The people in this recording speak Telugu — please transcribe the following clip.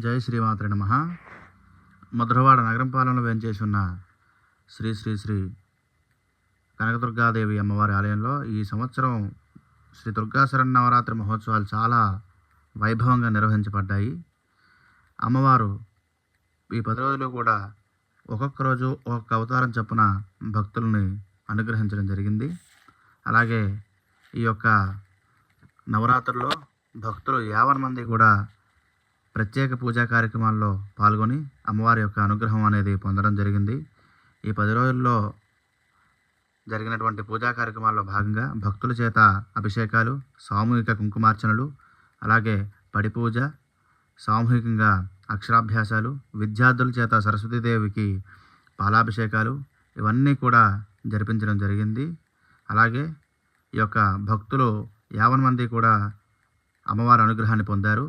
జై శ్రీమాత్రే నమః. మధురవాడ నగరంపాలెంలో వేంచేసి ఉన్న శ్రీ శ్రీ శ్రీ కనకదుర్గాదేవి అమ్మవారి ఆలయంలో ఈ సంవత్సరం శ్రీ దుర్గా శరన్నవరాత్రి మహోత్సవాలు చాలా వైభవంగా నిర్వహించబడ్డాయి. అమ్మవారు ఈ 10 రోజులు కూడా ఒక్కొక్క రోజు ఒక్కొక్క అవతారం చొప్పున భక్తుల్ని అనుగ్రహించడం జరిగింది. అలాగే ఈ యొక్క నవరాత్రుల్లో భక్తులు 50 మంది కూడా ప్రత్యేక పూజా కార్యక్రమాల్లో పాల్గొని అమ్మవారి యొక్క అనుగ్రహం అనేది పొందడం జరిగింది. ఈ 10 రోజుల్లో జరిగినటువంటి పూజా కార్యక్రమాల్లో భాగంగా భక్తుల చేత అభిషేకాలు, సామూహిక కుంకుమార్చనలు, అలాగే పడి పూజ, సామూహికంగా అక్షరాభ్యాసాలు, విద్యార్థుల చేత సరస్వతీదేవికి పాలాభిషేకాలు ఇవన్నీ కూడా జరిపించడం జరిగింది. అలాగే ఈ యొక్క భక్తులు 50 మంది కూడా అమ్మవారి అనుగ్రహాన్ని పొందారు.